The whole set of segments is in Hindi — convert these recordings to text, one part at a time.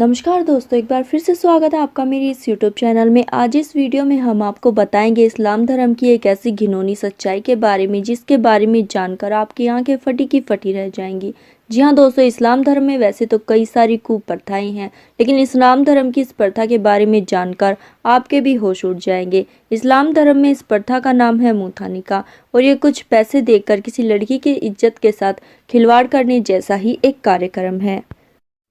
नमस्कार दोस्तों, एक बार फिर से स्वागत है आपका मेरी इस यूट्यूब चैनल में। आज इस वीडियो में हम आपको बताएंगे इस्लाम धर्म की एक ऐसी घिनौनी सच्चाई के बारे में जिसके बारे में जानकर आपकी आंखें फटी की फटी रह जाएंगी। जी हाँ दोस्तों, इस्लाम धर्म में वैसे तो कई सारी कुप्रथाएं हैं, लेकिन इस्लाम धर्म की इस प्रथा के बारे में जानकर आपके भी होश उड़ जाएंगे। इस्लाम धर्म में इस प्रथा का नाम है मुथा निकाह और ये कुछ पैसे देकर किसी लड़की की इज्जत के साथ खिलवाड़ करने जैसा ही एक कार्यक्रम है।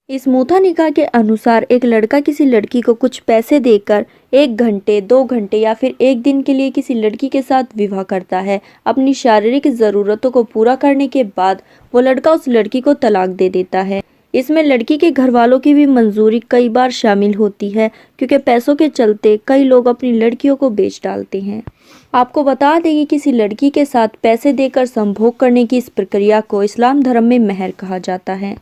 इस मुथा निकाह के अनुसार एक लड़का किसी लड़की को कुछ पैसे देकर 1 घंटे, 2 घंटे या फिर 1 दिन के लिए किसी लड़की के साथ विवाह करता है। अपनी शारीरिक ज़रूरतों को पूरा करने के बाद वो लड़का उस लड़की को तलाक दे देता है। इसमें लड़की के घर वालों की भी मंजूरी कई बार शामिल होती है, क्योंकि पैसों के चलते कई लोग अपनी लड़कियों को बेच डालते हैं। आपको बता दें कि किसी लड़की के साथ पैसे देकर संभोग करने की इस प्रक्रिया को इस्लाम धर्म में महर कहा जाता है।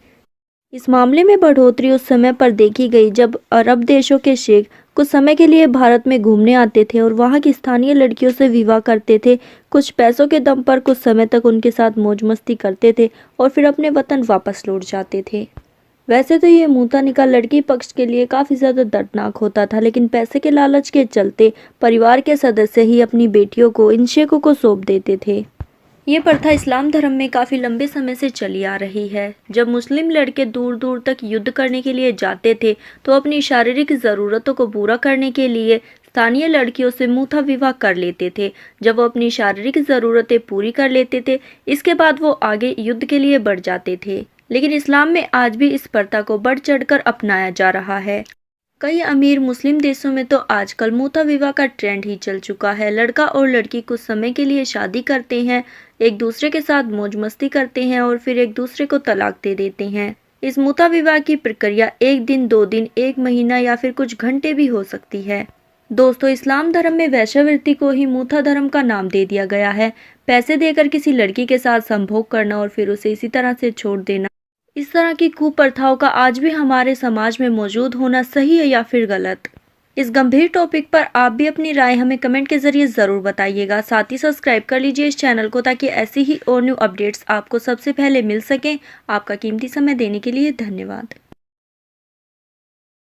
इस मामले में बढ़ोतरी उस समय पर देखी गई जब अरब देशों के शेख कुछ समय के लिए भारत में घूमने आते थे और वहां की स्थानीय लड़कियों से विवाह करते थे। कुछ पैसों के दम पर कुछ समय तक उनके साथ मौज मस्ती करते थे और फिर अपने वतन वापस लौट जाते थे। वैसे तो ये मुथा निकाह लड़की पक्ष के लिए काफ़ी ज़्यादा दर्दनाक होता था, लेकिन पैसे के लालच के चलते परिवार के सदस्य ही अपनी बेटियों को इन शेखों को सौंप देते थे। ये प्रथा इस्लाम धर्म में काफ़ी लंबे समय से चली आ रही है। जब मुस्लिम लड़के दूर दूर तक युद्ध करने के लिए जाते थे तो अपनी शारीरिक ज़रूरतों को पूरा करने के लिए स्थानीय लड़कियों से मुथा विवाह कर लेते थे। जब वो अपनी शारीरिक ज़रूरतें पूरी कर लेते थे, इसके बाद वो आगे युद्ध के लिए बढ़ जाते थे। लेकिन इस्लाम में आज भी इस प्रथा को बढ़ चढ़कर अपनाया जा रहा है। कई अमीर मुस्लिम देशों में तो आजकल मुथा विवाह का ट्रेंड ही चल चुका है। लड़का और लड़की कुछ समय के लिए शादी करते हैं, एक दूसरे के साथ मौज मस्ती करते हैं और फिर एक दूसरे को तलाक दे देते हैं। इस मुथा विवाह की प्रक्रिया 1 दिन, 2 दिन, 1 महीना या फिर कुछ घंटे भी हो सकती है। दोस्तों, इस्लाम धर्म में वेश्यावृत्ति को ही मुथा धर्म का नाम दे दिया गया है। पैसे देकर किसी लड़की के साथ संभोग करना और फिर उसे इसी तरह से छोड़ देना, इस तरह की कुप्रथाओं का आज भी हमारे समाज में मौजूद होना सही है या फिर गलत? इस गंभीर टॉपिक पर आप भी अपनी राय हमें कमेंट के जरिए ज़रूर बताइएगा। साथ ही सब्सक्राइब कर लीजिए इस चैनल को, ताकि ऐसी ही और न्यू अपडेट्स आपको सबसे पहले मिल सकें। आपका कीमती समय देने के लिए धन्यवाद।